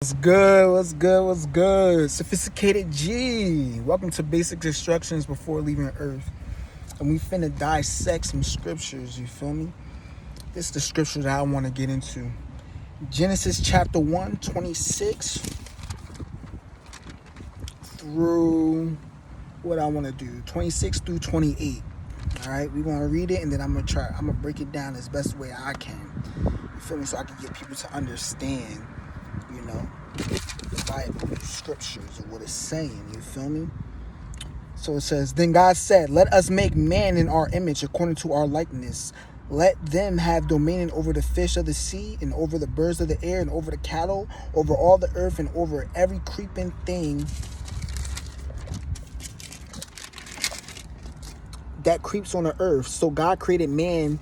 What's good? What's good? What's good? Sophisticated G. Welcome to Basic Instructions Before Leaving Earth. And we finna dissect some scriptures, you feel me? This is the scripture that I want to get into. Genesis chapter 1, 26 through what I want to do, 26 through 28. All right, we're going to read it and then I'm going to break it down as best way I can. You feel me? So I can get people to understand, you know, the Bible, the scriptures, or what it's saying, you feel me? So it says, Then God said, let us make man in our image according to our likeness. Let them have dominion over the fish of the sea and over the birds of the air and over the cattle, over all the earth and over every creeping thing that creeps on the earth. So God created man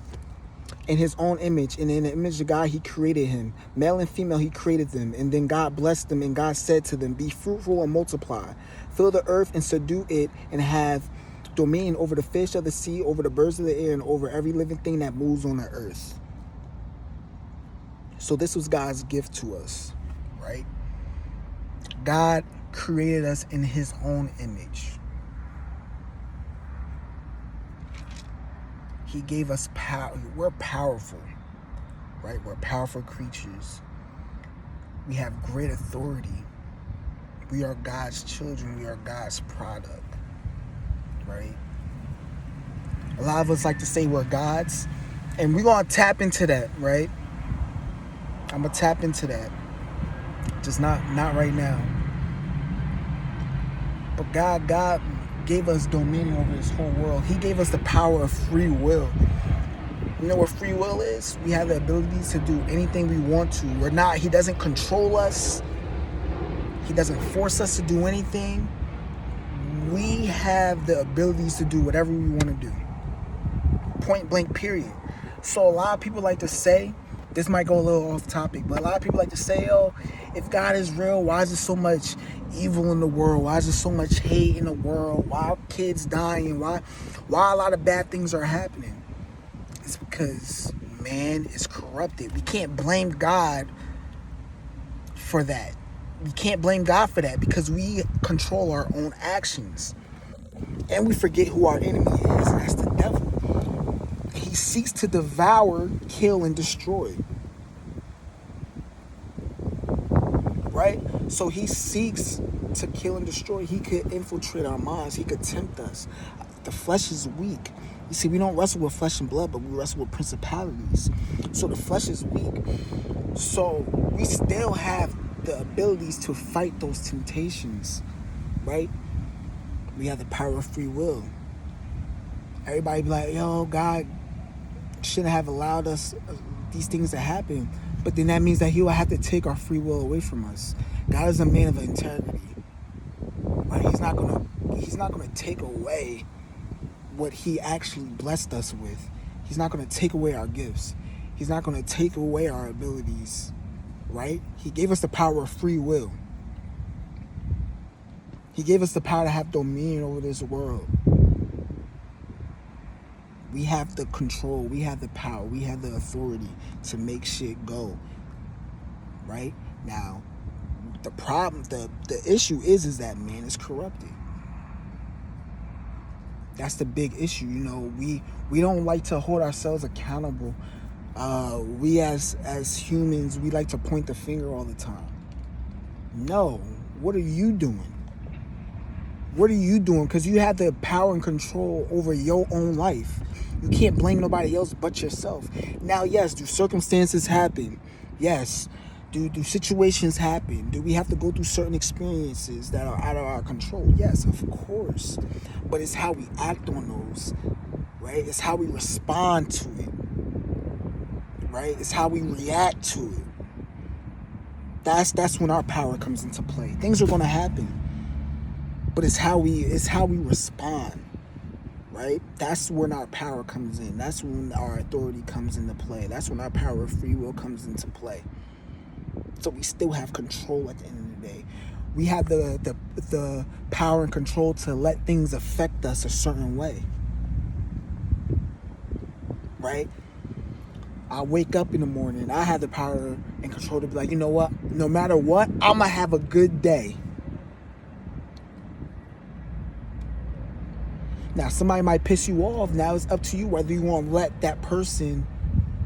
in his own image, and in the image of God he created him. Male and female he created them. And then God blessed them, and God said to them, be fruitful and multiply. Fill the earth and subdue it, and have dominion over the fish of the sea, over the birds of the air, and over every living thing that moves on the earth. So this was God's gift to us, right? God created us in his own image. He gave us power. We're powerful, right? We're powerful creatures. We have great authority. We are God's children. We are God's product, right? A lot of us like to say we're God's, and we're going to tap into that, right? I'm going to tap into that. Just not right now. But God gave us dominion over this whole world. He gave us the power of free will. You know what free will is? We have the ability to do anything we want to. We're not, he doesn't control us. He doesn't force us to do anything. We have the abilities to do whatever we want to do. Point blank, period. So a lot of people like to say, this might go a little off topic, but a lot of people like to say, oh, if God is real, why is there so much evil in the world? Why is there so much hate in the world? Why are kids dying? Why a lot of bad things are happening? It's because man is corrupted. We can't blame God for that. We can't blame God for that because we control our own actions. And we forget who our enemy is, and that's the devil. He seeks to devour, kill, and destroy. Right? So he seeks to kill and destroy. He could infiltrate our minds. He could tempt us. The flesh is weak. You see, we don't wrestle with flesh and blood, but we wrestle with principalities. So the flesh is weak. So we still have the abilities to fight those temptations, right? We have the power of free will. Everybody be like, yo, God shouldn't have allowed us these things to happen. But then that means that he will have to take our free will away from us. God is a man of integrity. Right? He's not gonna take away what he actually blessed us with. He's not gonna take away our gifts. He's not gonna take away our abilities. Right? He gave us the power of free will. He gave us the power to have dominion over this world. We have the control, we have the power, we have the authority to make shit go. Right? Now, the problem, the issue is that man is corrupted. That's the big issue. You know, we don't like to hold ourselves accountable. We as humans, we like to point the finger all the time. No, what are you doing? What are you doing? Because you have the power and control over your own life. You can't blame nobody else but yourself. Now, yes, do circumstances happen? Yes. Do situations happen? Do we have to go through certain experiences that are out of our control? Yes, of course. But it's how we act on those, right? It's how we respond to it, right? It's how we react to it. That's when our power comes into play. Things are going to happen. But it's how we respond, right? That's when our power comes in. That's when our authority comes into play. That's when our power of free will comes into play. So we still have control at the end of the day. We have the power and control to let things affect us a certain way, right? I wake up in the morning. I have the power and control to be like, you know what? No matter what, I'm going to have a good day. Now, somebody might piss you off. Now it's up to you whether you want to let that person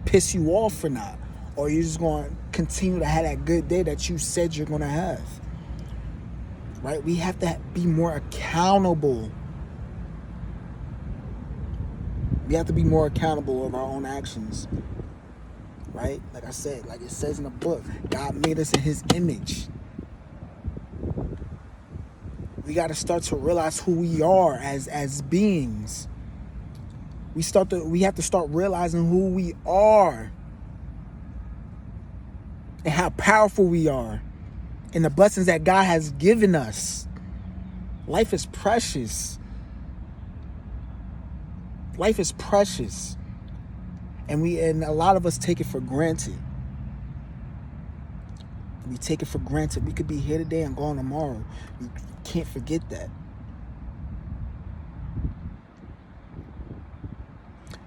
piss you off or not. Or you're just going to continue to have that good day that you said you're going to have. Right? We have to be more accountable. We have to be more accountable of our own actions. Right? Like I said, like it says in the book, God made us in his image. We got to start to realize who we are as beings. We have to start realizing who we are and how powerful we are and the blessings that God has given us. Life is precious. Life is precious. And a lot of us take it for granted. We take it for granted. We could be here today and gone tomorrow. We can't forget that.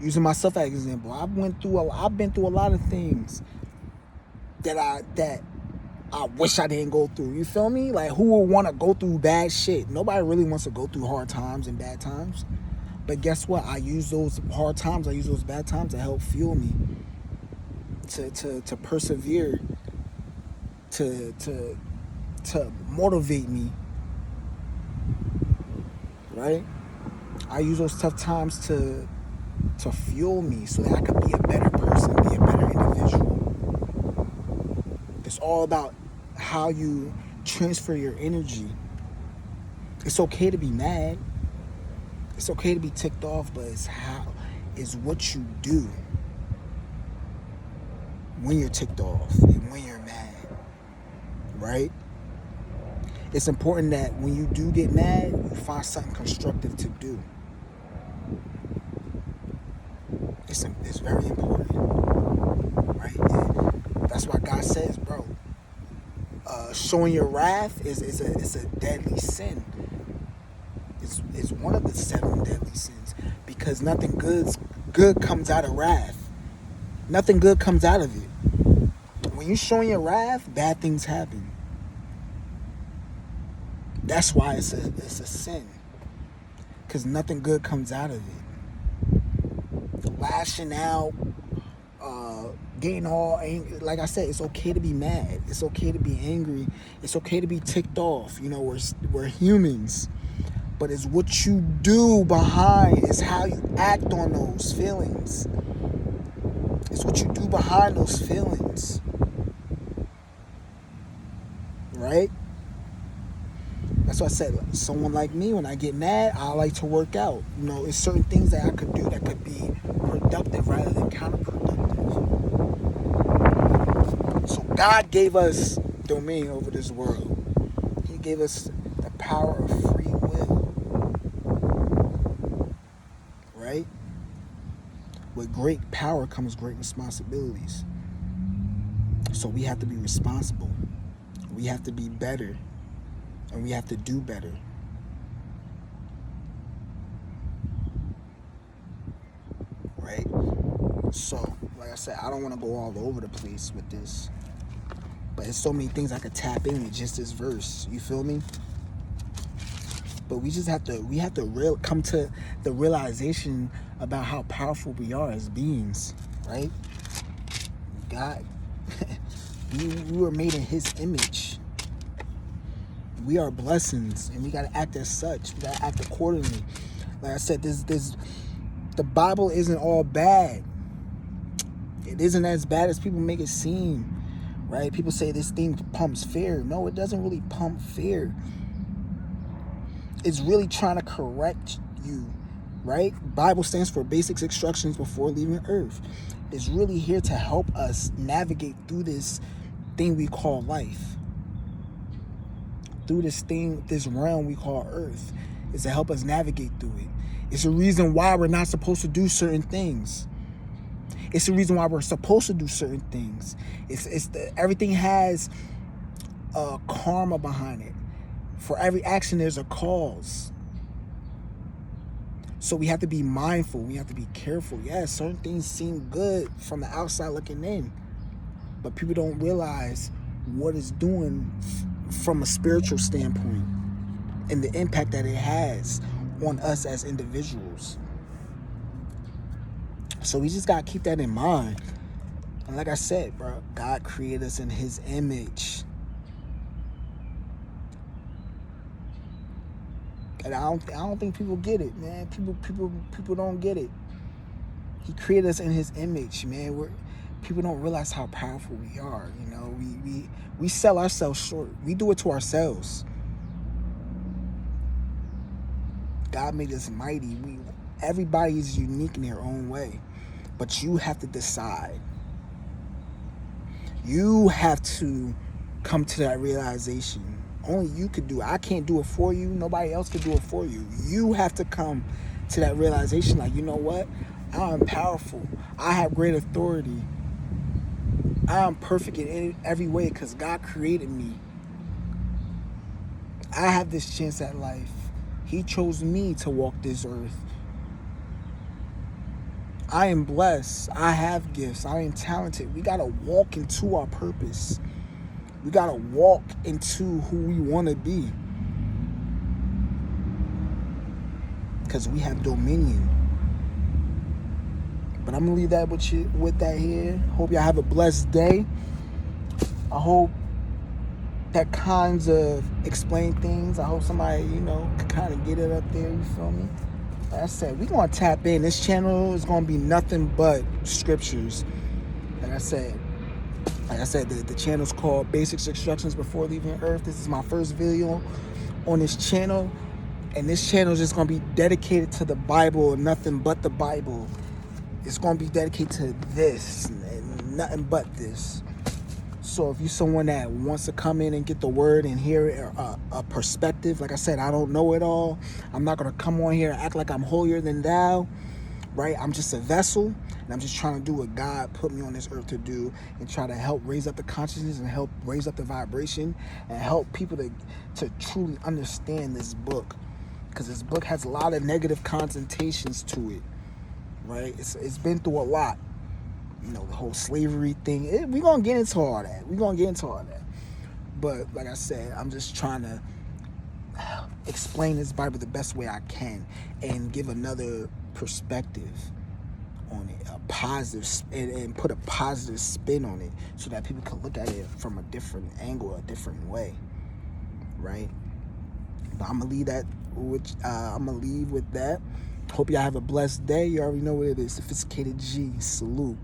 Using myself as an example, I've been through a lot of things that I wish I didn't go through. You feel me? Like, who would want to go through bad shit? Nobody really wants to go through hard times and bad times. But guess what? I use those hard times, I use those bad times to help fuel me, to persevere, to motivate me. Right? I use those tough times to fuel me so that I could be a better person, be a better individual. It's all about how you transfer your energy. It's okay to be mad. It's okay to be ticked off, but it's what you do when you're ticked off and when you're mad, right? It's important that when you do get mad, you find something constructive to do. It's very important, right? And that's why God says, bro, showing your wrath is a deadly sin. It's one of the 7 deadly sins, because nothing good comes out of wrath. Nothing good comes out of it. When you're showing your wrath, bad things happen. That's why it's a sin, because nothing good comes out of it. Lashing out, getting all angry. Like I said, it's okay to be mad. It's okay to be angry. It's okay to be ticked off. You know, we're humans. But it's what you do behind. It's how you act on those feelings. It's what you do behind those feelings. Right? That's why I said, someone like me, when I get mad, I like to work out. You know, it's certain things that I could do that could be productive rather than counterproductive. So God gave us dominion over this world. He gave us the power of free will. Right? With great power comes great responsibilities. So we have to be responsible. We have to be better. And we have to do better. Right? So, like I said, I don't want to go all over the place with this. But there's so many things I could tap in with just this verse. You feel me? But we just have to come to the realization about how powerful we are as beings, right? God, we were made in his image. We are blessings, and we got to act as such. We got to act accordingly. Like I said, the Bible isn't all bad. It isn't as bad as people make it seem, right? People say this thing pumps fear. No, it doesn't really pump fear. It's really trying to correct you, right? Bible stands for basic instructions before leaving earth. It's really here to help us navigate through this thing we call life. Through this realm we call earth. It's to help us navigate through it. It's a reason why we're not supposed to do certain things. It's the reason why we're supposed to do certain things. Everything has a karma behind it. For every action, there's a cause. So we have to be mindful. We have to be careful. Yeah, certain things seem good from the outside looking in, but people don't realize what it's doing from a spiritual standpoint and the impact that it has on us as individuals. So we just gotta keep that in mind. And like I said, bro, God created us in His image. And I don't think people get it, man. People don't get it. He created us in His image, man. People don't realize how powerful we are. You know, we sell ourselves short. We do it to ourselves. God made us mighty. Everybody is unique in their own way, but you have to decide. You have to come to that realization. Only you could do it. I can't do it for you. Nobody else can do it for you. You have to come to that realization, like, you know what? I am powerful. I have great authority. I am perfect in every way because God created me. I have this chance at life. He chose me to walk this earth. I am blessed. I have gifts. I am talented. We got to walk into our purpose. We got to walk into who we want to be. Because we have dominion. But I'm going to leave that with that here. Hope y'all have a blessed day. I hope that kinds of explain things. I hope somebody, can kind of get it up there. You feel me? Like I said, we're going to tap in. This channel is going to be nothing but scriptures. Like I said, the channel's called Basics Instructions Before Leaving Earth. This is my first video on this channel. And this channel is just going to be dedicated to the Bible and nothing but the Bible. It's going to be dedicated to this and nothing but this. So if you're someone that wants to come in and get the word and hear a perspective, like I said, I don't know it all. I'm not going to come on here and act like I'm holier than thou, right? I'm just a vessel, and I'm just trying to do what God put me on this earth to do and try to help raise up the consciousness and help raise up the vibration and help people to truly understand this book. Because this book has a lot of negative connotations to it, right? It's been through a lot. The whole slavery thing. We're going to get into all that. But like I said, I'm just trying to explain this Bible the best way I can and give another perspective on it, a positive, and put a positive spin on it so that people can look at it from a different angle, a different way, right? But I'm going to leave that with that. Hope y'all have a blessed day. You already know what it is. Sophisticated G. Salute.